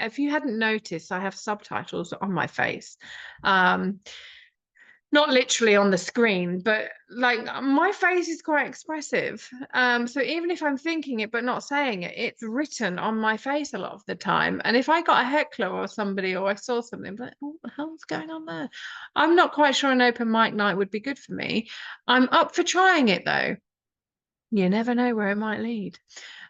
if you hadn't noticed, I have subtitles on my face. Not literally on the screen, but like my face is quite expressive. So even if I'm thinking it but not saying it, it's written on my face a lot of the time. And if I got a heckler or somebody, or I saw something, but what the hell's going on there? I'm not quite sure an open mic night would be good for me. I'm up for trying it though. You never know where it might lead.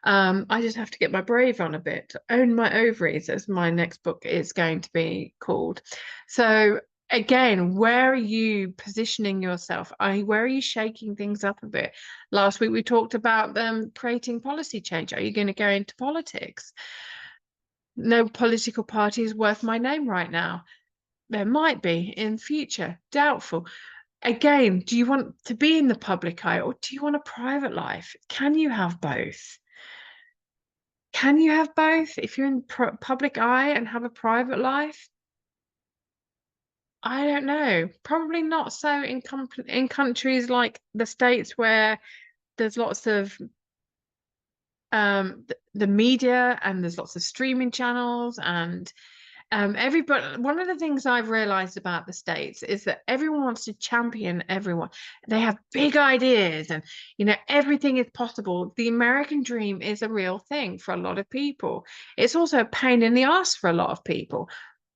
I just have to get my brave on a bit. Own My Ovaries, as my next book is going to be called. So again, where are you positioning yourself? Where are you shaking things up a bit? Last week we talked about them creating policy change. Are you going to go into politics? No political party is worth my name right now. There might be in future, doubtful. Again, do you want to be in the public eye or do you want a private life? Can you have both? Can you have both? If you're in public eye and have a private life? I don't know. Probably not so in countries like the States where there's lots of the media and there's lots of streaming channels and everybody, one of the things I've realized about the States is that everyone wants to champion everyone. They have big ideas and, everything is possible. The American dream is a real thing for a lot of people. It's also a pain in the ass for a lot of people.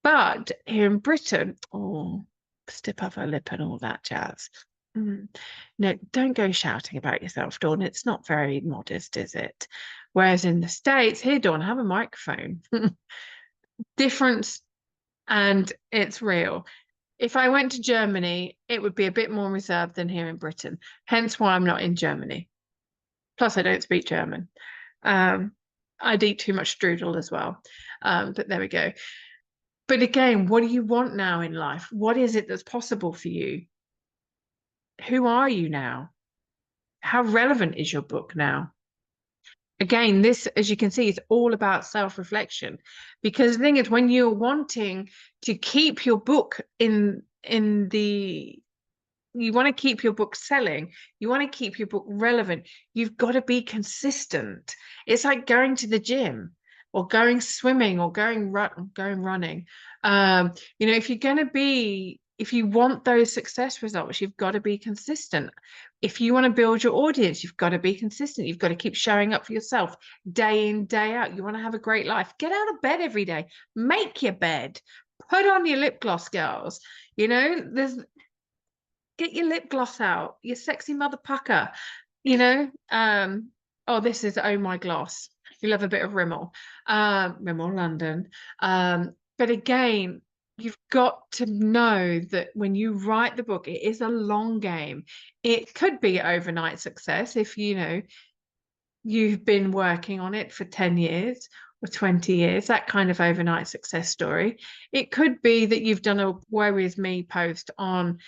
But here in Britain, oh, step up her lip and all that jazz. Mm. No, don't go shouting about yourself, Dawn. It's not very modest, is it? Whereas in the States, here, Dawn, have a microphone. Difference, and it's real. If I went to Germany, it would be a bit more reserved than here in Britain. Hence why I'm not in Germany. Plus, I don't speak German. Um, I'd eat too much strudel as well. But there we go. But again, what do you want now in life? What is it that's possible for you? Who are you now? How relevant is your book now? Again, this, as you can see, is all about self-reflection. Because the thing is, when you're wanting to keep your book in the you want to keep your book selling, you want to keep your book relevant, you've got to be consistent. It's like going to the gym or going swimming or going running. If you want those success results, you've got to be consistent. If you want to build your audience, you've got to be consistent. You've got to keep showing up for yourself day in, day out. You want to have a great life. Get out of bed every day. Make your bed. Put on your lip gloss, girls. There's Get your lip gloss out, your sexy mother pucker, you know. Oh, this is Oh My Gloss. You love a bit of Rimmel, Rimmel London. But again, you've got to know that when you write the book, it is a long game. It could be overnight success if you've been working on it for 10 years or 20 years, that kind of overnight success story. It could be that you've done a woe is me post on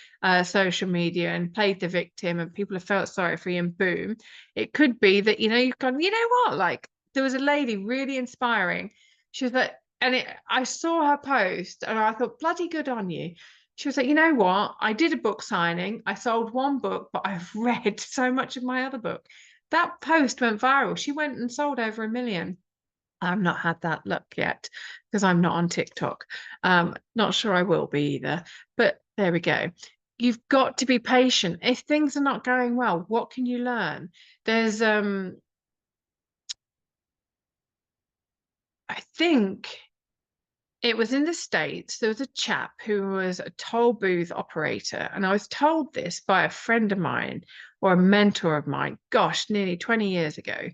social media and played the victim and people have felt sorry for you and boom. It could be that, you've gone, you know what, like there was a lady really inspiring. She was like, I saw her post and I thought, bloody good on you. She was like, you know what? I did a book signing. I sold one book, but I've read so much of my other book. That post went viral. She went and sold over 1 million. I've not had that luck yet because I'm not on TikTok. Not sure I will be either. But there we go. You've got to be patient. If things are not going well, what can you learn? There's I think it was in the States. There was a chap who was a toll booth operator, and I was told this by a friend of mine or a mentor of mine, gosh, nearly 20 years ago.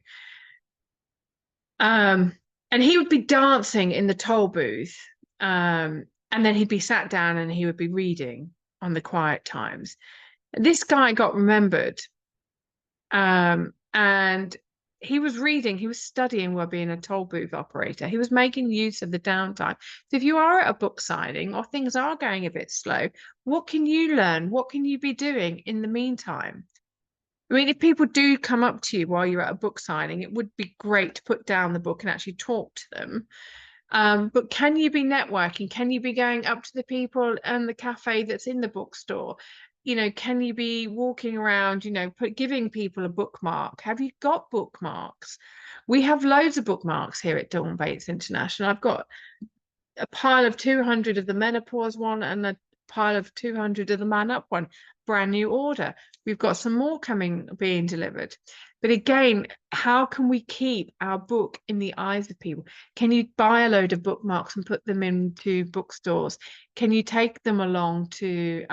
And he would be dancing in the toll booth. And then he'd be sat down and he would be reading on the quiet times. This guy got remembered. And he was reading, he was studying while being a toll booth operator. He was making use of the downtime. So if you are at a book signing or things are going a bit slow, what can you learn? What can you be doing in the meantime? I mean, if people do come up to you while you're at a book signing, it would be great to put down the book and actually talk to them. But can you be networking? Can you be going up to the people and the cafe that's in the bookstore? Can you be walking around, giving people a bookmark? Have you got bookmarks? We have loads of bookmarks here at Dawn Bates International. I've got a pile of 200 of the menopause one and a pile of 200 of the man up one, brand new order. We've got some more being delivered. But again, how can we keep our book in the eyes of people? Can you buy a load of bookmarks and put them into bookstores? Can you take them along to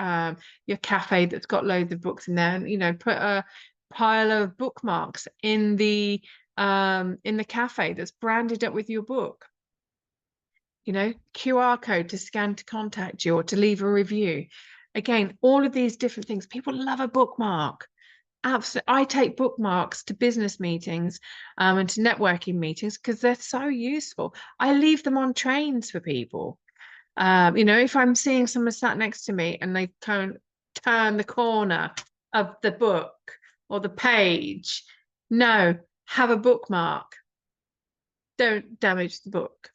your cafe that's got loads of books in there and, put pile of bookmarks in the cafe that's branded up with your book. You know, QR code to scan to contact you or to leave a review. Again, all of these different things. People love a bookmark. Absolutely. I take bookmarks to business meetings and to networking meetings because they're so useful. I leave them on trains for people. You know, if I'm seeing someone sat next to me and they can't turn the corner of the book or the page, no, have a bookmark. Don't damage the book.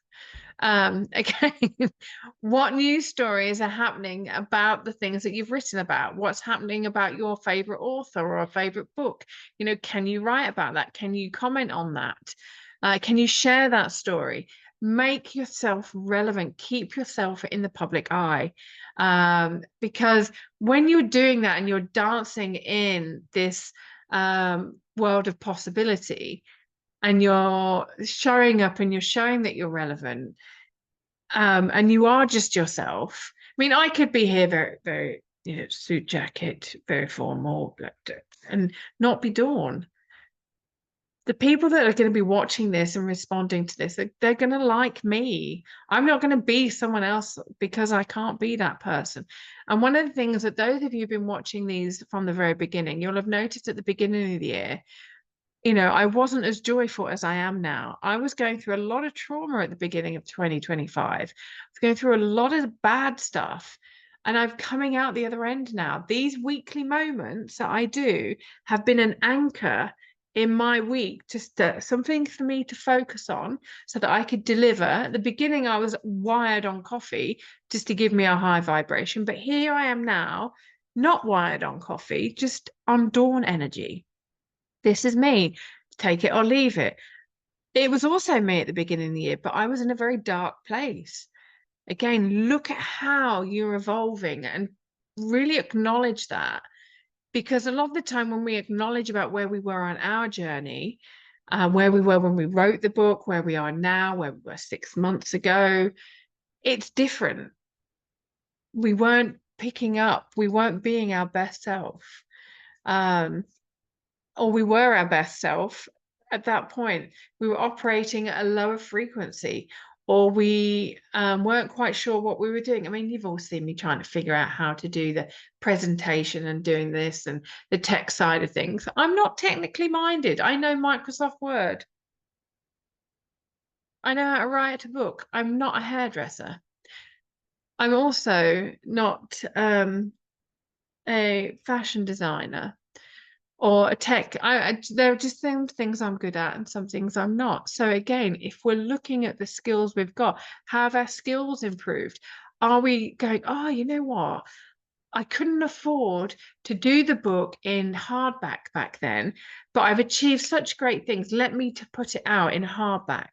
Again, what news stories are happening about the things that you've written about? What's happening about your favorite author or a favorite book? You know, can you write about that? Can you comment on that? Can you share that story? Make yourself relevant. Keep yourself in the public eye. Because when you're doing that and you're dancing in this world of possibility, and you're showing up and you're showing that you're relevant, and you are just yourself. I mean, I could be here very, very, you know, suit jacket, very formal, and not be Dawn. The people that are going to be watching this and responding to this, they're going to like me. I'm not going to be someone else because I can't be that person. And one of the things that those of you who've been watching these from the very beginning, you'll have noticed at the beginning of the year, you know, I wasn't as joyful as I am now. I was going through a lot of trauma at the beginning of 2025. I was going through a lot of bad stuff, and I'm coming out the other end now. These weekly moments that I do have been an anchor in my week, just something for me to focus on so that I could deliver. At the beginning, I was wired on coffee just to give me a high vibration, but here I am now, not wired on coffee, just on dawn energy. This is me, take it or leave it. It was also me at the beginning of the year, but I was in a very dark place. Again, look at how you're evolving and really acknowledge that. Because a lot of the time when we acknowledge about where we were on our journey, where we were when we wrote the book, where we are now, where we were 6 months ago, it's different. We weren't picking up, we weren't being our best self. Or we were our best self at that point. We were operating at a lower frequency, or we weren't quite sure what we were doing. I mean, you've all seen me trying to figure out how to do the presentation and doing this and the tech side of things. I'm not technically minded. I know Microsoft Word. I know how to write a book. I'm not a hairdresser. I'm also not a fashion designer or a tech. There are just some things I'm good at and some things I'm not. So again, if we're looking at the skills we've got, have our skills improved? Are we going, oh, you know what? I couldn't afford to do the book in hardback back then, but I've achieved such great things. Let me to put it out in hardback.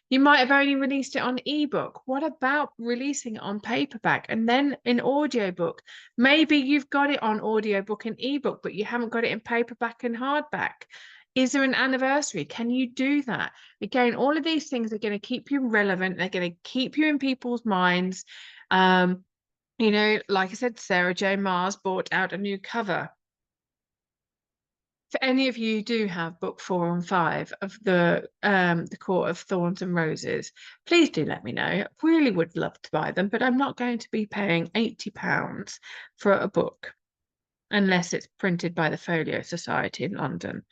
You might have only released it on ebook. What about releasing it on paperback and then in audiobook? Maybe you've got it on audiobook and ebook, but you haven't got it in paperback and hardback. Is there an anniversary? Can you do that? Again, all of these things are going to keep you relevant. They're going to keep you in people's minds. You know, like I said, Sarah J. Maas brought out a new cover. If any of you do have book 4 and 5 of the Court of Thorns and Roses, please do let me know. I really would love to buy them, but I'm not going to be paying £80 for a book unless it's printed by the Folio Society in London.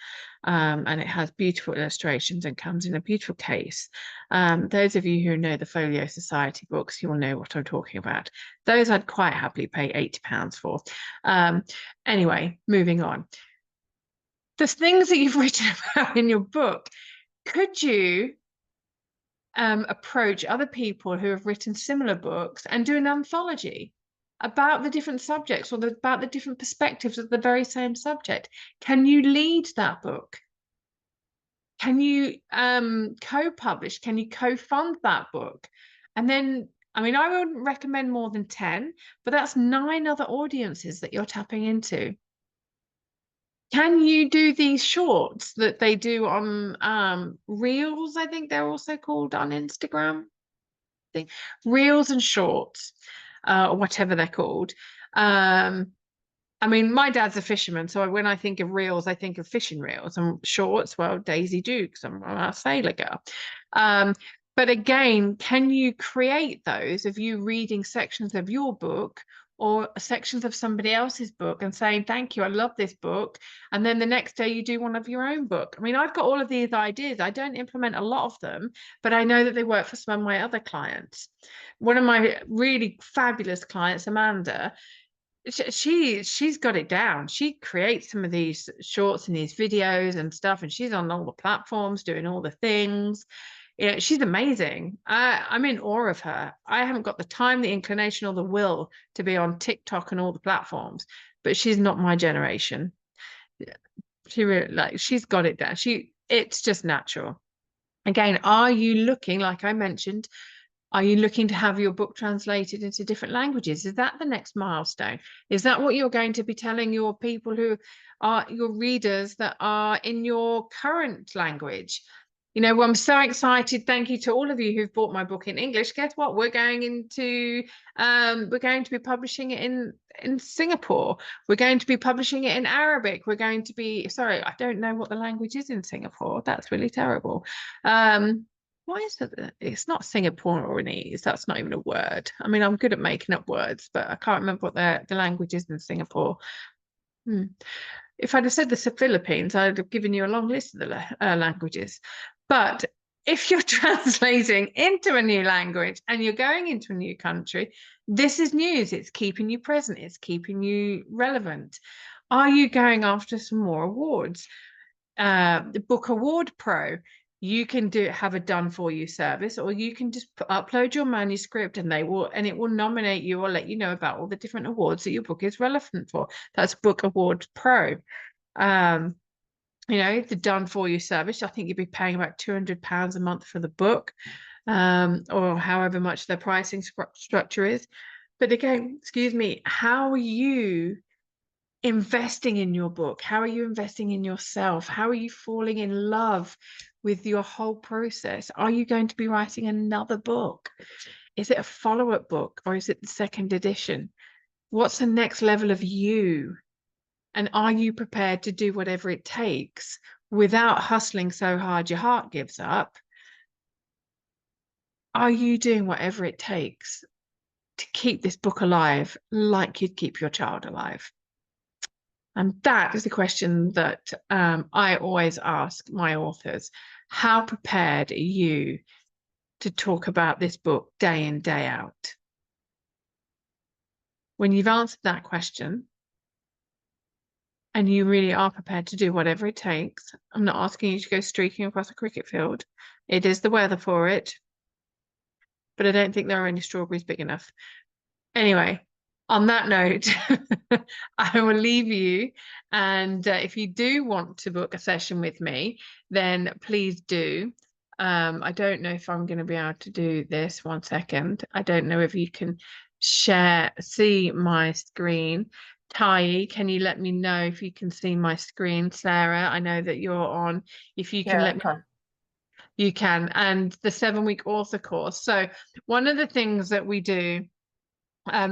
And it has beautiful illustrations and comes in a beautiful case. Those of you who know the Folio Society books, you will know what I'm talking about. Those I'd quite happily pay £80 for. Anyway, moving on. The things that you've written about in your book, could you approach other people who have written similar books and do an anthology about the different subjects or about the different perspectives of the very same subject? Can you lead that book? Can you co-publish? Can you co-fund that book? And then, I mean, I wouldn't recommend more than 10, but that's 9 other audiences that you're tapping into. Can you do these shorts that they do on Reels? I think they're also called on Instagram. Reels and shorts, or whatever they're called. I mean, my dad's a fisherman, so when I think of reels, I think of fishing reels and shorts. Well, Daisy Dukes, I'm a sailor girl. Um, but again, can you create those of you reading sections of your book or sections of somebody else's book and saying, thank you, I love this book. And then the next day you do one of your own book. I mean, I've got all of these ideas. I don't implement a lot of them, but I know that they work for some of my other clients. One of my really fabulous clients, Amanda, she's got it down. She creates some of these shorts and these videos and stuff, and she's on all the platforms doing all the things. Yeah, she's amazing. I'm in awe of her. I haven't got the time, the inclination, or the will to be on TikTok and all the platforms, but she's not my generation. She really, like, she's got it down. It's just natural. Again, are you looking, like I mentioned, are you looking to have your book translated into different languages? Is that the next milestone? Is that what you're going to be telling your people who are your readers that are in your current language? You know, well, I'm so excited. Thank you to all of you who've bought my book in English. Guess what? We're going to be publishing it in Singapore. We're going to be publishing it in Arabic. We're going to be, sorry, I don't know what the language is in Singapore. That's really terrible. Why is it? It's not Singaporeanese. That's not even a word. I mean, I'm good at making up words, but I can't remember what the language is in Singapore. If I'd have said the Philippines, I'd have given you a long list of the languages. But if you're translating into a new language and you're going into a new country, this is news. It's keeping you present. It's keeping you relevant. Are you going after some more awards? The Book Award Pro, you can have a done for you service, or you can just upload your manuscript and it will nominate you or let you know about all the different awards that your book is relevant for. That's Book Award Pro. You know, the done for you service, I think you'd be paying about £200 a month for the book, or however much their pricing structure is. But again, excuse me, how are you investing in your book? How are you investing in yourself? How are you falling in love with your whole process? Are you going to be writing another book? Is it a follow-up book, or is it the second edition? What's the next level of you? And are you prepared to do whatever it takes without hustling so hard your heart gives up? Are you doing whatever it takes to keep this book alive like you'd keep your child alive? And that is the question that I always ask my authors. How prepared are you to talk about this book day in, day out? When you've answered that question, and you really are prepared to do whatever it takes, I'm not asking you to go streaking across a cricket field. It is the weather for it, but I don't think there are any strawberries big enough. Anyway, on that note, I will leave you. And if you do want to book a session with me, then please do. I don't know if I'm going to be able to do this. 1 second. I don't know if you can see my screen. Tai, can you let me know if you can see my screen? Sarah, I know that you're on. If you can let me know. You can. And the 7-week author course. So one of the things that we do,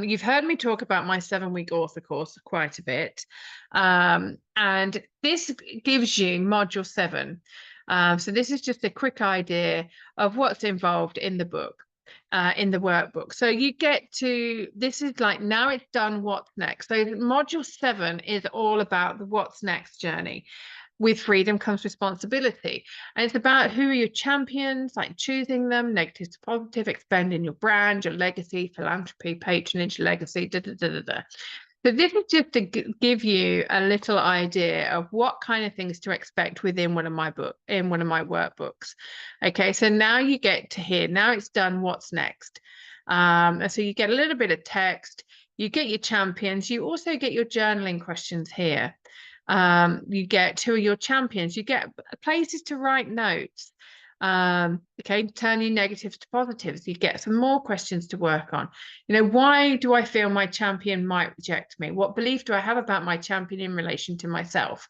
you've heard me talk about my 7-week author course quite a bit. And this gives you module 7. So this is just a quick idea of what's involved in the book, in the workbook. So you get to, this is like, now it's done, what's next. So module 7 is all about the what's next journey. With freedom comes responsibility. And it's about who are your champions, like choosing them, negative to positive, expanding your brand, your legacy, philanthropy, patronage, legacy, da, da, da, da, da. So this is just to give you a little idea of what kind of things to expect within one of my workbooks. Okay, so now you get to here. Now it's done, what's next? And so you get a little bit of text, you get your champions, you also get your journaling questions here. You get who are your champions, you get places to write notes. Okay, turn your negatives to positives. You get some more questions to work on. You know, why do I feel my champion might reject me? What belief do I have about my champion in relation to myself?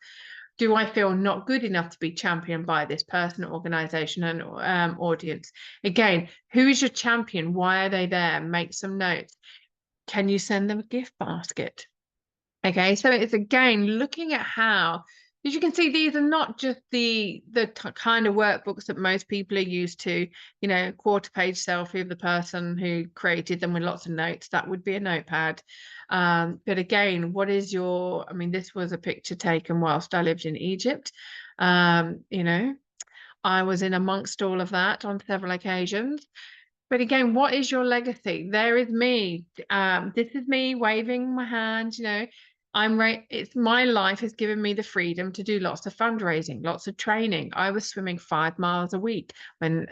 Do I feel not good enough to be championed by this person, organization, and audience? Again, who is your champion? Why are they there? Make some notes. Can you send them a gift basket? Okay, so it's again looking at how, as you can see, these are not just the kind of workbooks that most people are used to, you know, quarter page selfie of the person who created them with lots of notes. That would be a notepad. But again, what is your, I mean, this was a picture taken whilst I lived in Egypt. You know, I was in amongst all of that on several occasions. But again, what is your legacy? There is me. This is me waving my hand, you know. It's my life has given me the freedom to do lots of fundraising, lots of training. I was swimming 5 miles a week when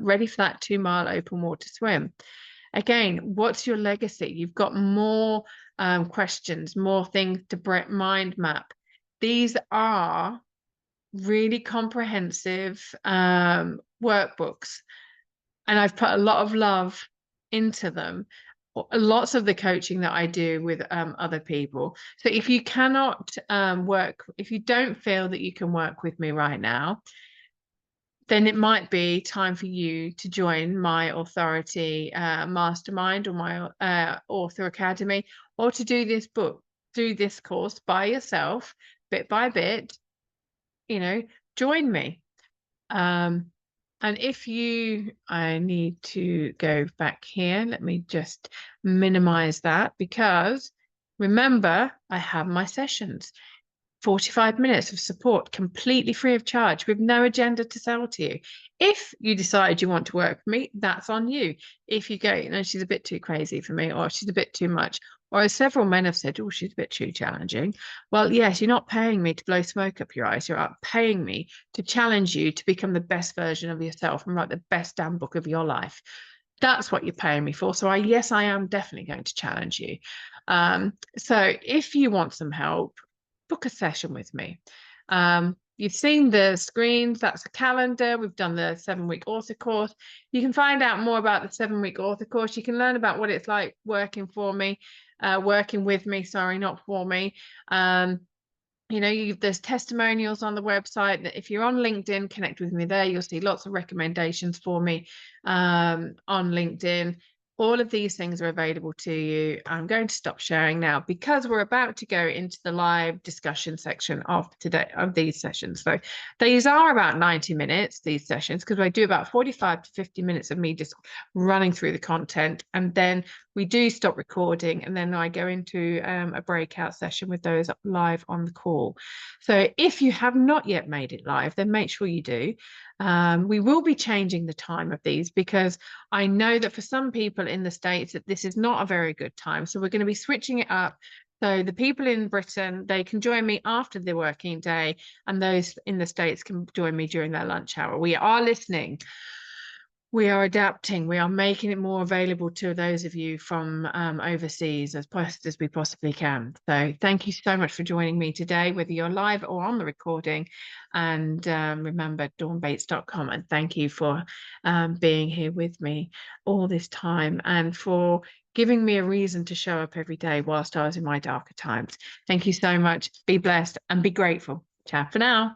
ready for that 2 mile open water swim. Again, what's your legacy? You've got more questions, more things to mind map. These are really comprehensive workbooks, and I've put a lot of love into them. Lots of the coaching that I do with other people. So if you cannot if you don't feel that you can work with me right now, then it might be time for you to join my authority mastermind or my author academy, or to do this course by yourself, bit by bit, you know, join me. And if you, I need to go back here. Let me just minimize that, because remember, I have my sessions. 45 minutes of support completely free of charge with no agenda to sell to you. If you decide you want to work with me, that's on you. If you go, you know, she's a bit too crazy for me, or she's a bit too much, or as several men have said, oh, she's a bit too challenging. Well, yes, you're not paying me to blow smoke up your eyes. You're paying me to challenge you to become the best version of yourself and write the best damn book of your life. That's what you're paying me for. So yes, I am definitely going to challenge you. So if you want some help, book a session with me. You've seen the screens, that's a calendar. We've done the 7-week author course. You can find out more about the 7-week author course. You can learn about what it's like working with me, sorry, not for me. You know, there's testimonials on the website. If you're on LinkedIn, connect with me there. You'll see lots of recommendations for me on LinkedIn. All of these things are available to you. I'm going to stop sharing now because we're about to go into the live discussion section of these sessions. So these are about 90 minutes, these sessions, because I do about 45 to 50 minutes of me just running through the content, and then we do stop recording, and then I go into a breakout session with those live on the call. So if you have not yet made it live, then make sure you do. We will be changing the time of these because I know that for some people in the States that this is not a very good time. So we're going to be switching it up. So the people in Britain, they can join me after the working day, and those in the States can join me during their lunch hour. We are listening. We are adapting. We are making it more available to those of you from overseas as we possibly can. So thank you so much for joining me today, whether you're live or on the recording. And remember, dawnbates.com. And thank you for being here with me all this time, and for giving me a reason to show up every day whilst I was in my darker times. Thank you so much. Be blessed and be grateful. Ciao for now.